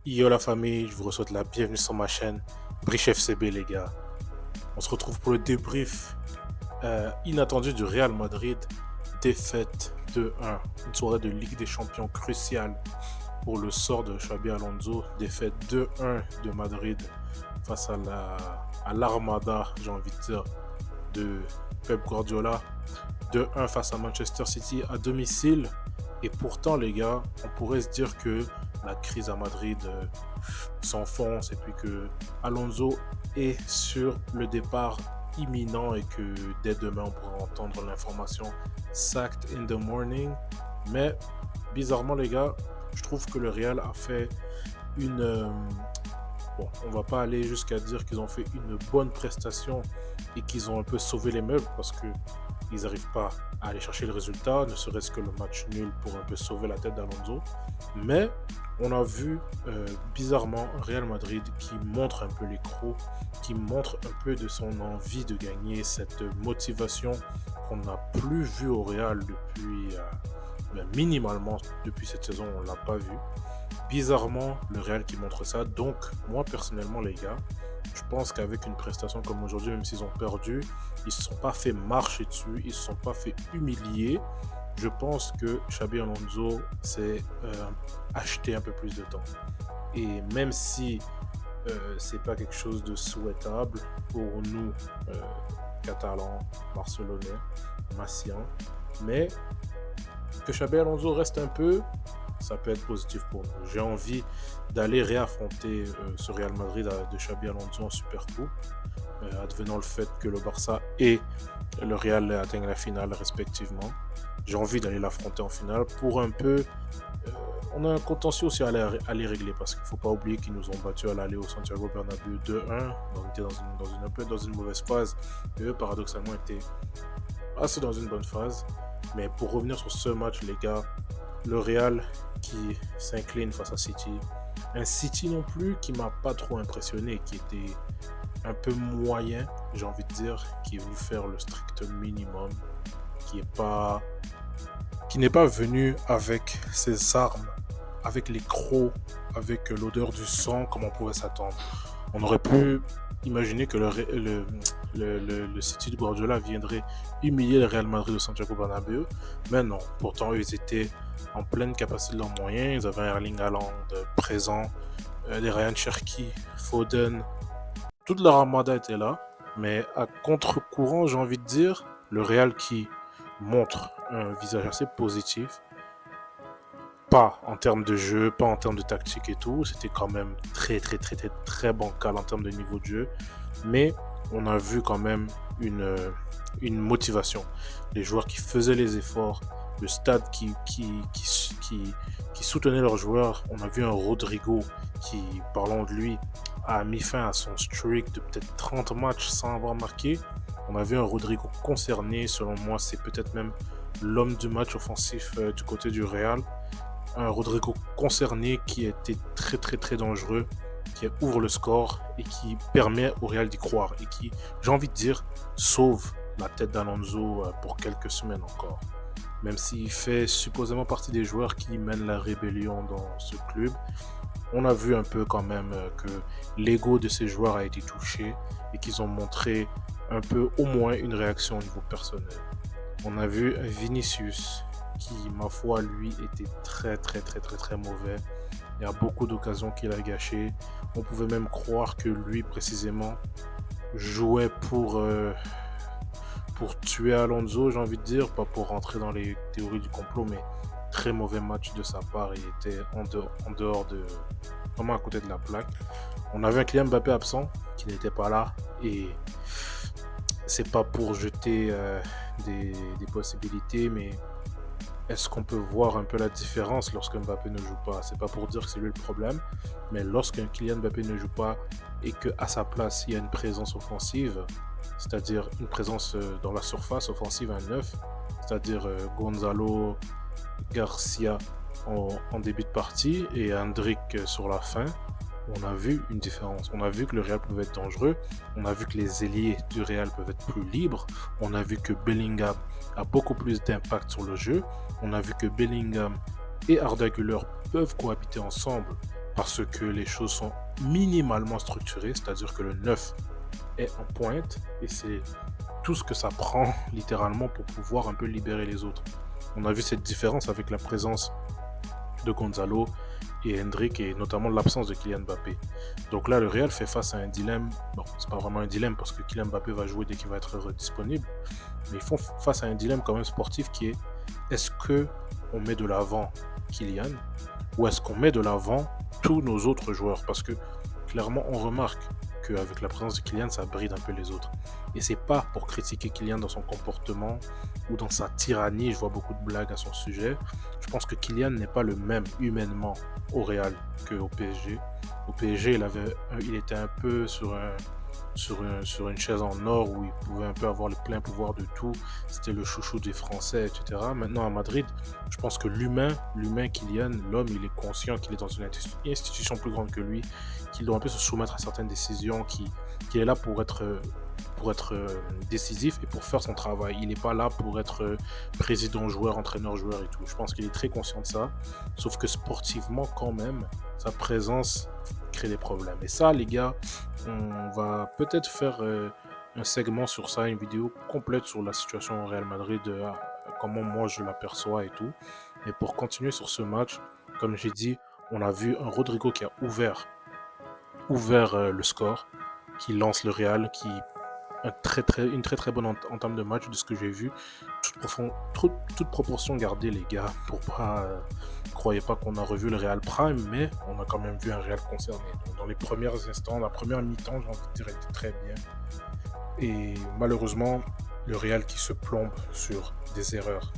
Yo la famille, je vous souhaite la bienvenue sur ma chaîne Briche FCB les gars. On se retrouve pour le débrief inattendu du Real Madrid, défaite 2-1, une soirée de Ligue des Champions cruciale pour le sort de Xabi Alonso, défaite 2-1 de Madrid face à l'Armada, j'ai envie de dire, de Pep Guardiola, 2-1 face à Manchester City à domicile. Et pourtant les gars, on pourrait se dire que la crise à Madrid s'enfonce et puis que Alonso est sur le départ imminent et que dès demain on pourra entendre l'information sacked in the morning. Mais bizarrement les gars, je trouve que le Real a fait une bon, on va pas aller jusqu'à dire qu'ils ont fait une bonne prestation et qu'ils ont un peu sauvé les meubles parce que ils n'arrivent pas à aller chercher le résultat, ne serait-ce que le match nul pour un peu sauver la tête d'Alonso. Mais on a vu bizarrement Real Madrid qui montre un peu les crocs, qui montre un peu de son envie de gagner, cette motivation qu'on n'a plus vue au Real depuis minimalement depuis cette saison, on l'a pas vu. Bizarrement, le Real qui montre ça. Donc, moi personnellement, les gars, je pense qu'avec une prestation comme aujourd'hui, même s'ils ont perdu, ils ne se sont pas fait marcher dessus, ils ne se sont pas fait humilier. Je pense que Xabi Alonso s'est acheté un peu plus de temps. Et même si c'est pas quelque chose de souhaitable pour nous, Catalans, Barcelonais, Massiens, mais que Xabi Alonso reste un peu, ça peut être positif pour nous. J'ai envie d'aller réaffronter ce Real Madrid de Xabi Alonso en Super Coupe, advenant le fait que le Barça et le Real atteignent la finale respectivement. J'ai envie d'aller l'affronter en finale pour un peu. On a un contentieux aussi à les régler parce qu'il ne faut pas oublier qu'ils nous ont battus à l'aller au Santiago Bernabéu 2-1. On était un peu dans une mauvaise phase. Et eux, paradoxalement, étaient assez dans une bonne phase. Mais pour revenir sur ce match, les gars, le Real qui s'incline face à City. Un City non plus qui m'a pas trop impressionné, qui était un peu moyen, j'ai envie de dire, qui est venu faire le strict minimum, qui n'est pas venu avec ses armes, avec les crocs, avec l'odeur du sang comme on pouvait s'attendre. On aurait pu imaginer que le City de Guardiola viendrait humilier le Real Madrid de Santiago Bernabéu, mais non. Pourtant, ils étaient en pleine capacité de leurs moyens. Ils avaient un Erling Haaland présent, des Ryan Cherki, Foden. Toute leur armada était là, mais à contre-courant, j'ai envie de dire, le Real qui montre un visage assez positif, pas en termes de jeu, pas en termes de tactique et tout. C'était quand même très bancal en termes de niveau de jeu. Mais on a vu quand même une motivation. Les joueurs qui faisaient les efforts, le stade qui soutenait leurs joueurs. On a vu un Rodrigo qui, parlons de lui, a mis fin à son streak de peut-être 30 matchs sans avoir marqué. On a vu un Rodrigo concerné. Selon moi, c'est peut-être même l'homme du match offensif du côté du Real. Un Rodrigo concerné qui a été très dangereux, qui ouvre le score et qui permet au Real d'y croire et qui, j'ai envie de dire, sauve la tête d'Alonso pour quelques semaines encore. Même s'il fait supposément partie des joueurs qui mènent la rébellion dans ce club, on a vu un peu quand même que l'ego de ces joueurs a été touché et qu'ils ont montré un peu au moins une réaction au niveau personnel. On a vu Vinicius qui, ma foi, lui, était très mauvais. Il y a beaucoup d'occasions qu'il a gâchées. On pouvait même croire que lui, précisément, jouait pour tuer Alonso, j'ai envie de dire, pas pour rentrer dans les théories du complot, mais très mauvais match de sa part. Il était en dehors de, vraiment à côté de la plaque. On avait un Kylian Mbappé absent, qui n'était pas là, et c'est pas pour jeter des possibilités, mais est-ce qu'on peut voir un peu la différence lorsque Mbappé ne joue pas? C'est pas pour dire que c'est lui le problème, mais lorsqu'un Kylian Mbappé ne joue pas et qu'à sa place il y a une présence offensive, c'est-à-dire une présence dans la surface offensive à 9, c'est-à-dire Gonzalo Garcia en début de partie et Hendrik sur la fin, on a vu une différence. On a vu que le Real pouvait être dangereux. On a vu que les ailiers du Real peuvent être plus libres. On a vu que Bellingham a beaucoup plus d'impact sur le jeu. On a vu que Bellingham et Arda Güler peuvent cohabiter ensemble parce que les choses sont minimalement structurées, c'est-à-dire que le 9 est en pointe et c'est tout ce que ça prend littéralement pour pouvoir un peu libérer les autres. On a vu cette différence avec la présence de Gonzalo et Hendrick et notamment l'absence de Kylian Mbappé. Donc là, le Real fait face à un dilemme. Bon, c'est pas vraiment un dilemme parce que Kylian Mbappé va jouer dès qu'il va être disponible, mais ils font face à un dilemme quand même sportif qui est-ce que on met de l'avant Kylian ou est-ce qu'on met de l'avant tous nos autres joueurs? Parce que clairement, on remarque qu'avec la présence de Kylian, ça bride un peu les autres. Et c'est pas pour critiquer Kylian dans son comportement ou dans sa tyrannie, je vois beaucoup de blagues à son sujet. Je pense que Kylian n'est pas le même humainement au Real qu'au PSG. Au PSG, il était un peu sur une chaise en or où il pouvait un peu avoir le plein pouvoir de tout. C'était le chouchou des Français, etc. Maintenant, à Madrid, je pense que l'humain Kylian, l'homme, il est conscient qu'il est dans une institution plus grande que lui, qu'il doit un peu se soumettre à certaines décisions, qu'il est là pour être décisif et pour faire son travail. Il n'est pas là pour être président, joueur, entraîneur, joueur et tout. Je pense qu'il est très conscient de ça, sauf que sportivement, quand même, sa présence crée des problèmes. Et ça, les gars, on va peut-être faire un segment sur ça, une vidéo complète sur la situation au Real Madrid, comment moi je l'aperçois et tout. Mais pour continuer sur ce match, comme j'ai dit, on a vu un Rodrigo qui a ouvert le score, qui lance le Real, qui une très très bonne entame de match de ce que j'ai vu, toute proportion gardée les gars, pour pas croyez pas qu'on a revu le Real Prime, mais on a quand même vu un Real concerné. Donc, dans les premiers instants, la première mi-temps, j'ai envie de dire, était très bien. Et malheureusement, le Real qui se plombe sur des erreurs.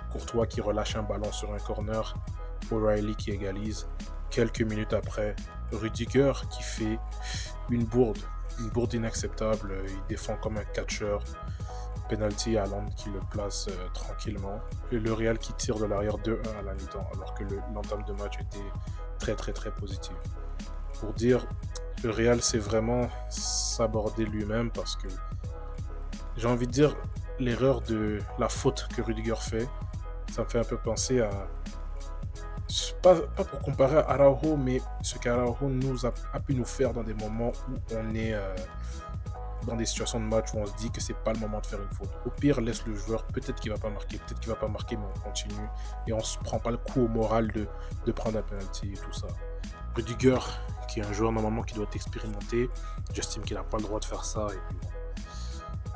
Courtois qui relâche un ballon sur un corner, O'Reilly qui égalise. Quelques minutes après, Rudiger qui fait une bourde inacceptable. Il défend comme un catcheur. Penalty à Haaland qui le place tranquillement. Et le Real qui tire de l'arrière 2-1 à la mi-temps, alors que l'entame de match était très très très positive. Pour dire, le Real c'est vraiment s'aborder lui-même parce que j'ai envie de dire l'erreur de la faute que Rudiger fait, ça me fait un peu penser à pas pour comparer à Araujo, mais ce qu'Araujo a pu nous faire dans des moments où on est dans des situations de match où on se dit que c'est pas le moment de faire une faute. Au pire, laisse le joueur, peut-être qu'il va pas marquer, mais on continue et on se prend pas le coup au moral de prendre un penalty et tout ça. Rudiger, qui est un joueur normalement qui doit être expérimenté, j'estime qu'il n'a pas le droit de faire ça et puis bon.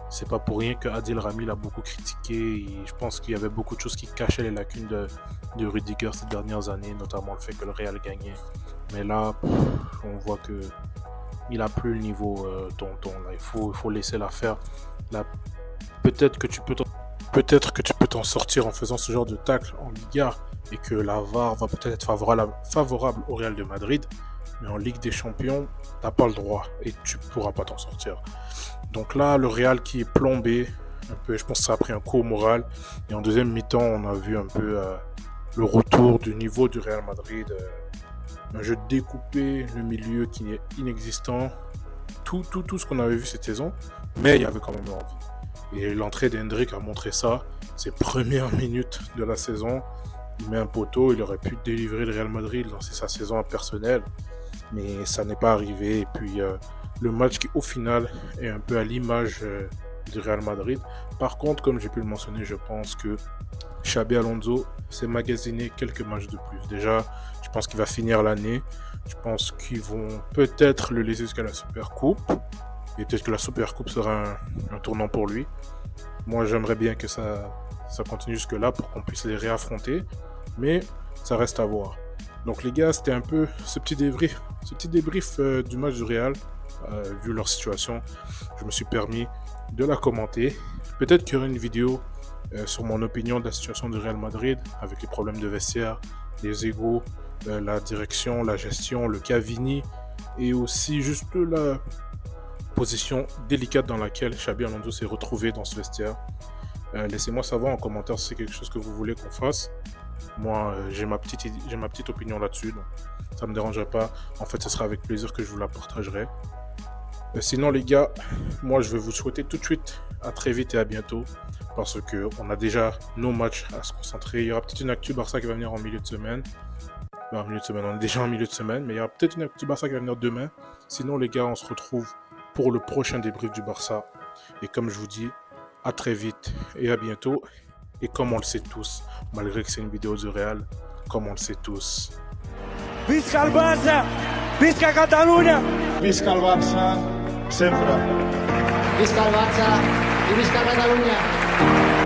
C'est pas pour rien que Adil Rami l'a beaucoup critiqué et je pense qu'il y avait beaucoup de choses qui cachaient les lacunes de Rudiger ces dernières années, notamment le fait que le Real gagnait. Mais là, on voit que il a plus le niveau tonton. Là. Il faut laisser la faire. Là, peut-être que tu peux t'en sortir en faisant ce genre de tacle en Liga et que la VAR va peut-être être favorable au Real de Madrid. Mais en Ligue des Champions, t'as pas le droit et tu pourras pas t'en sortir. Donc là, le Real qui est plombé, un peu, je pense que ça a pris un coup au moral. Et en deuxième mi-temps, on a vu un peu le retour du niveau du Real Madrid. Un jeu découpé, le milieu qui est inexistant. Tout ce qu'on avait vu cette saison, mais il y avait quand même envie. Et l'entrée d'Hendrick a montré ça. Ses premières minutes de la saison, il met un poteau, il aurait pu délivrer le Real Madrid, lancer sa saison personnelle. Mais ça n'est pas arrivé. Et puis le match qui au final est un peu à l'image du Real Madrid. Par contre, comme j'ai pu le mentionner, je pense que Xabi Alonso s'est magasiné quelques matchs de plus. Déjà, je pense qu'il va finir l'année. Je pense qu'ils vont peut-être le laisser jusqu'à la Supercoupe. Et peut-être que la Supercoupe sera un tournant pour lui. Moi, j'aimerais bien que ça continue jusque-là pour qu'on puisse les réaffronter. Mais ça reste à voir. Donc les gars, c'était un peu ce petit débrief du match du Real. Vu leur situation, je me suis permis de la commenter. Peut-être qu'il y aura une vidéo sur mon opinion de la situation du Real Madrid avec les problèmes de vestiaire, les égos, la direction, la gestion, le cas Vini et aussi juste la position délicate dans laquelle Xabi Alonso s'est retrouvé dans ce vestiaire. Laissez-moi savoir en commentaire si c'est quelque chose que vous voulez qu'on fasse. Moi, j'ai ma petite opinion là-dessus, donc ça ne me dérangerait pas. En fait, ce sera avec plaisir que je vous la partagerai. Sinon, les gars, moi, je vais vous souhaiter tout de suite à très vite et à bientôt, parce qu'on a déjà nos matchs à se concentrer. Il y aura peut-être une actu Barça qui va venir en milieu de semaine. en milieu de semaine. On est déjà en milieu de semaine, mais il y a peut-être un petit Barça qui va venir demain. Sinon, les gars, on se retrouve pour le prochain débrief du Barça. Et comme je vous dis, à très vite et à bientôt. Et comme on le sait tous, malgré que c'est une vidéo du Real, comme on le sait tous. Visca el Barça! Visca Catalunya! Visca el Barça, sempre. Visca el Barça i visca Catalunya!